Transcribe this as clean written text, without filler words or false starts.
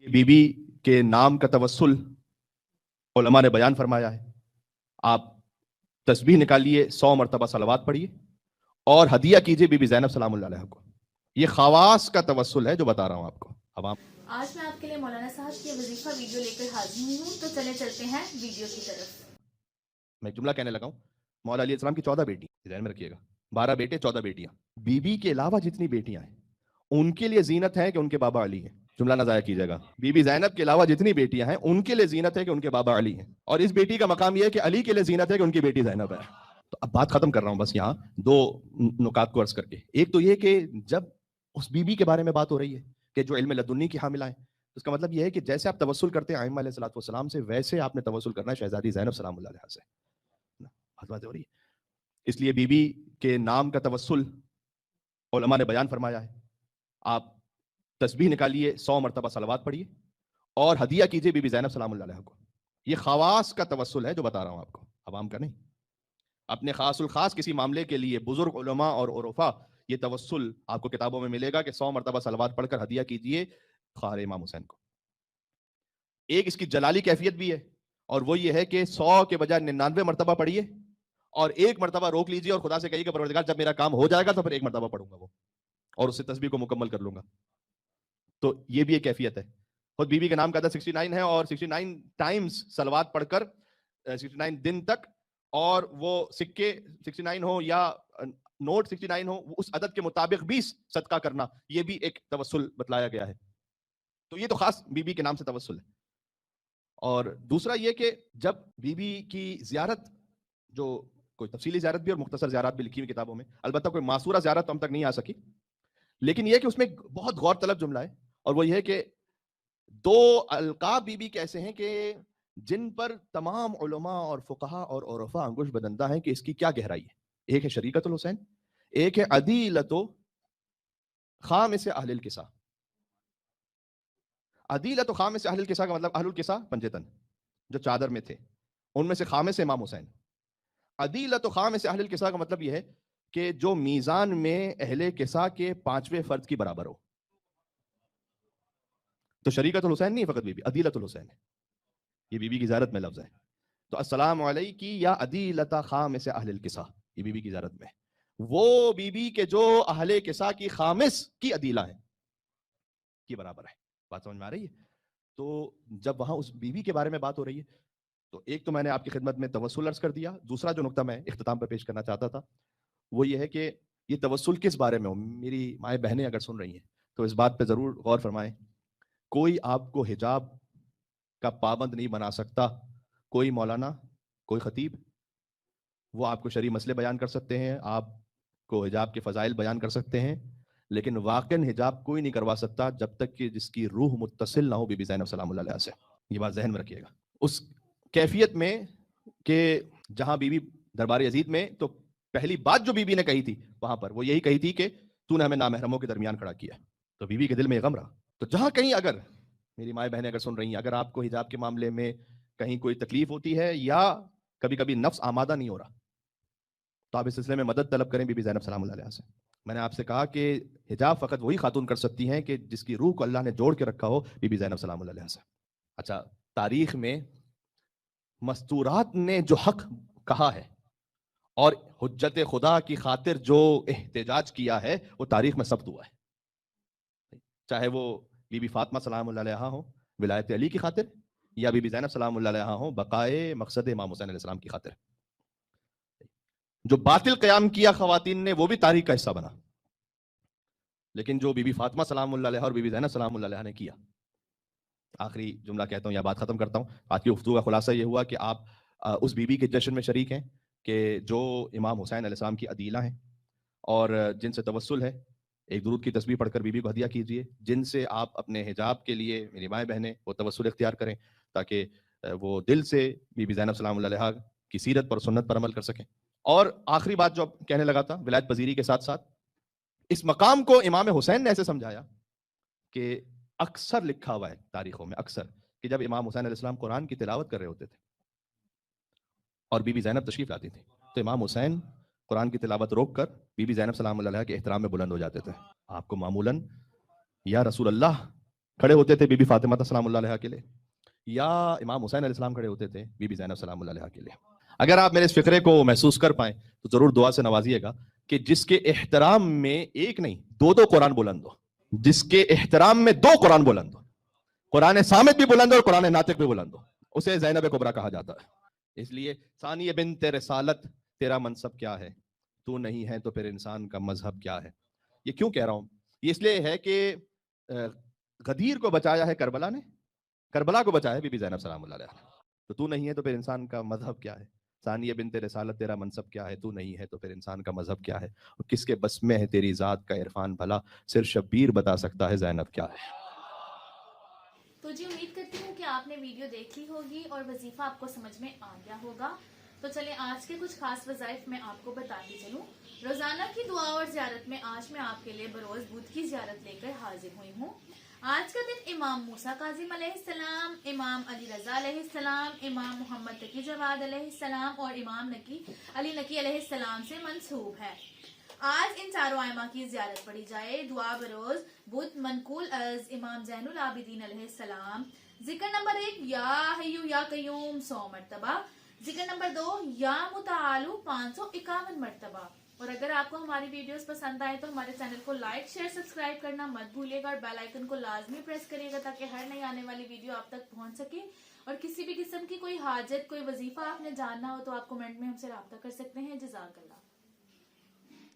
बीबी के नाम का तवस्सुल उलमा ने बयान फरमाया है। आप तस्बीह निकालिए, 100 मरतबा सलवात पढ़िए और हदिया कीजिए बीबी ज़ैनब सलामुल्लाह अलैहा को। ये खवास का तवस्सुल है जो बता रहा हूं आपको। अब आप आज मैं आपके लिए मौलाना साहब की वजीफा वीडियो लेकर हाजिर हुई हूँ, तो चले चलते हैं वीडियो की तरफ। मैं एक जुमला कहने लगा हूं। मौला अली अलैहिस्सलाम की 14 बेटी, ध्यान में रखिएगा, 12 बेटे 14 बेटियां। बीबी के अलावा जितनी बेटियां हैं उनके लिए जीनत है कि उनके बाबा अली हैं। जुमला ना जाया कीजिएगा। बीबी ज़ैनब के अलावा जितनी बेटियां हैं उनके लिए जीनत है कि उनके बाबा अली हैं, और इस बेटी का मकाम यह है कि अली के लिए जीनत है कि उनकी बेटी ज़ैनब है। तो अब बात खत्म कर रहा हूं बस यहाँ दो नुकात को अर्ज करके। एक तो ये कि जब उस बीबी के बारे में बात हो रही है कि जो इल्म लदुन्नी की हामिला है, तो इसका मतलब यह है कि जैसे आप तवस्सुल करते हैं आइम्मा अलैहिस्सलातु वस्सलाम से, वैसे आपने तवस्सुल करना है शहजादी ज़ैनब सलामुल्लाह अलैहा से। बात हो रही है। इसलिए बीबी के नाम का तवस्सुल उलमा ने बयान फरमाया है। आप तस्बीह निकालिए, 100 मरतबा सलवात पढ़िए और हदिया कीजिए बीबी ज़ैनब सलामुल्लाह अलैहा को। ये खवास का तवस्सुल है जो बता रहा हूं आपको, अवाम का नहीं। अपने खासुल खास किसी मामले के लिए बुजुर्ग उलमा और उरफा ये तवस्सुल आपको किताबों में मिलेगा कि 100 मरतबा सलवात पढ़कर हदिया कीजिए ख्वार इमाम हुसैन को। एक इसकी जलाली कैफियत भी है, और वो ये है कि 100 के बजाय 99 मरतबा पढ़िए और एक मरतबा रोक लीजिए और खुदा से कहिए कि परवरदिगार जब मेरा काम हो जाएगा तो फिर एक मरतबा पढ़ूंगा वो, और उससे तस्बीह को मुकम्मल कर लूंगा। तो ये भी एक कैफियत है। खुद बीबी के नाम का 69 है और 69 टाइम्स सलवात पढ़कर 69 दिन तक, और वो सिक्के 69 हो या नोट 69 हो, उस अदद के मुताबिक भी सदका करना, ये भी एक तवस्सुल बतलाया गया है। तो ये तो खास बीबी के नाम से तवस्सुल है। और दूसरा ये कि जब बीबी की ज़ियारत, जो कोई तफसीली ज़ियारत भी और मुख्तसर ज़ियारत भी लिखी हुई किताबों में, अलबत्ता कोई मासूरा ज़ियारत तो हम तक नहीं आ सकी, लेकिन यह कि उसमें बहुत गौर तलब जुमला है, और वो ये है कि दो अलकाब बीबी के ऐसे हैं कि जिन पर तमाम उलमा और फुकहा और उरफा अंगुश बदंदा है कि इसकी क्या गहराई है। एक है शरीकतुल हुसैन, एक है अदीलतो खामिस अहलिल किसा। अदीलतो खामिस अहलिल किसा का मतलब अहलुल किसा पंजतन जो चादर में थे, उनमें से खामिस इमाम हुसैन। अदीलतो खामिस अहलिल किसा का मतलब यह है कि जो मीजान में अहले किसा के 5वें फर्द की बराबर हो। तो शरीकतुल हुसैन नहीं फकत बीबी, अदीलतुल हुसैन है। ये बीबी की ज़ियारत में लफ्ज़ है। तो अस्सलामु अलैकी या अदीलता खामिस अहलिल किसा, ये बीबी की ज़ियारत में वो बीबी के जो अहले किसा की खामिस की अदीला है की बराबर है। बात समझ में आ रही है। तो जब वहां उस बीबी के बारे में बात हो रही है, तो एक तो मैंने आपकी खिदमत में तवस्सुल अर्ज कर दिया। दूसरा जो नुकता मैं इख्तिताम पर पेश करना चाहता था वो ये है कि ये तवस्सुल किस बारे में हो। मेरी माएँ बहनें अगर सुन रही हैं तो इस बात पे ज़रूर गौर फरमाएं। कोई आपको हिजाब का पाबंद नहीं बना सकता। कोई मौलाना, कोई खतीब, वो आपको शरई मसले बयान कर सकते हैं, आपको हिजाब के फ़ज़ाइल बयान कर सकते हैं, लेकिन वाक़न हिजाब कोई नहीं करवा सकता जब तक कि जिसकी रूह मुत्तसिल ना हो बीबी ज़ैनब सलामुल्लाह अलैहा से। ये बात ज़हन में रखिएगा। उस कैफियत में कि जहां बीबी दरबार यजीद में, तो पहली बात जो बीबी ने कही थी वहां पर वो यही कही थी कि तूने हमें नामहरमों के दरमियान खड़ा किया। तो बीबी के दिल में गम रहा। तो जहां कहीं अगर मेरी माएँ बहनें अगर सुन रही हैं, अगर आपको हिजाब के मामले में कहीं कोई तकलीफ होती है या कभी कभी नफ्स आमादा नहीं हो रहा, तो आप इस सिलसिले में मदद तलब करें बीबी ज़ैनब सलामुल्लाह अलैहा से। मैंने आपसे कहा कि हिजाब फ़कत वही खातून कर सकती हैं कि जिसकी रूह को अल्लाह ने जोड़ के रखा हो, बीबी ज़ैनब सलामुल्लाह अलैहा से। अच्छा, तारीख में मस्तूरात ने जो हक कहा है और हुज्जत खुदा की खातिर जो एहतजाज किया है वो तारीख में सब्त हुआ है। चाहे वो बीबी फातिमा सलामुल्लाह अलैहा हो विलायत अली की खातिर, या बीबी ज़ैनब सलामुल्लाह अलैहा हो बकाए मकसद इमाम हुसैन अलैहिस्सलाम की खातिर। जो बातिल क़याम किया ख़वातीन ने वो भी तारीख का हिस्सा बना, लेकिन जो बीबी फातिमा सलामुल्लाह अलैहा और बीबी ज़ैनब सलामुल्लाह अलैहा ने किया। आखिरी जुमला कहता हूँ या बात खत्म करता हूँ। आज की गुफ्तगू का खुलासा ये हुआ कि आप उस बीबी के जश्न में शरीक हैं कि जो इमाम हुसैन अलैहिस्सलाम की अदीला हैं और जिनसे तवस्सुल है। एक दुरूद की तस्बीह पढ़कर बीबी को हदिया कीजिए, जिनसे आप अपने हिजाब के लिए मेरी माएँ बहनें वो तवस्सुल इख्तियार करें, ताकि वो दिल से बीबी ज़ैनब सलामुल्लाह अलैहा की सीरत पर, सुन्नत पर अमल कर सकें। और आखिरी बात जो कहने लगा था, विलायत पजीरी के साथ साथ इस मकाम को इमाम हुसैन ने ऐसे समझाया कि अक्सर लिखा हुआ है तारीखों में, अक्सर, कि जब इमाम हुसैन अलैहिस्सलाम कुरान की तिलावत कर रहे होते थे और बीबी ज़ैनब तशरीफ लाती थी, तो इमाम हुसैन कुरान की तिलावत रोक कर बीबी ज़ैनब सलामुल्लाह अलैहा के एहतराम में बुलंद हो जाते थे। आपको मामूलन या रसूल अल्लाह खड़े होते थे बीबी फातिमा सलामुल्लाह अलैहा के लिए, या इमाम हुसैन अलैहिस्सलाम खड़े होते थे बीबी ज़ैनब सलामुल्लाह अलैहा के लिए। अगर आप मेरे इस फिक्रे को महसूस कर पाए तो जरूर दुआ से नवाजिएगा कि जिसके एहतराम में एक नहीं दो कुरान बुलंद हो, जिसके एहतराम में 2 कुरान बुलंद हो, कुरान सामित भी बुलंद हो और कुरान नातिक भी बुलंद हो, उसे ज़ैनब कुबरा कहा जाता है। इसलिए सानिया बिन्त रिसालत, तेरा मनसब क्या है, तू नहीं है तो फिर इंसान का मजहब क्या है। ये क्यों कह रहा हूं, ये इसलिए है कि गदीर को बचाया है करबला ने, करबला को बचाया है बीबी ज़ैनब सलामुल्लाह अलैहा ने। तो तू नहीं है तो फिर इंसान का मजहब क्या है। सानिया बिन्त रिसालत, तेरा मनसब क्या है, तू नहीं है तो फिर इंसान का मजहब क्या है। और किसके बस में है तेरी जात का इरफान, भला सिर्फ शब्बीर बता सकता है ज़ैनब क्या है। तो जी उम्मीद करती हूँ कि आपने वीडियो देख ली होगी और वजीफा आपको समझ में आ गया होगा। तो चलिए आज के कुछ खास वज़ाइफ मैं आपको बताती चलूँ। रोजाना की दुआ और ज़ियारत में आज मैं आपके लिए बरोज़ बुध की ज़ियारत लेकर हाजिर हुई हूँ। आज का दिन इमाम मूसा काजिम अलैहिस्सलाम, इमाम अली रजा अलैहिस्सलाम, इमाम मोहम्मद तकी जवाद अलैहिस्सलाम और इमाम अली नकी अलैहिस्सलाम से मंसूब है। आज इन चारों आयमा की ज़ियारत पढ़ी जाए। दुआ बरोज बुध मनकूल अज इमाम ज़ैनुल आबिदीन अलैहिस्सलाम। जिक्र नंबर 1 या हय्यू या कय्यूम 100 मरतबा। जिक्र नंबर 2 या मुतालु 551 मरतबा। और अगर आपको हमारी वीडियोस पसंद आए तो हमारे चैनल को लाइक शेयर सब्सक्राइब करना मत भूलिएगा और बेल आइकन को लाजमी प्रेस करिएगा ताकि हर नई आने वाली वीडियो आप तक पहुंच सके। और किसी भी किस्म की कोई हाजत, कोई वजीफा आपने जानना हो तो आप कमेंट में हमसे राब्ता कर सकते हैं। जज़ाकल्लाह।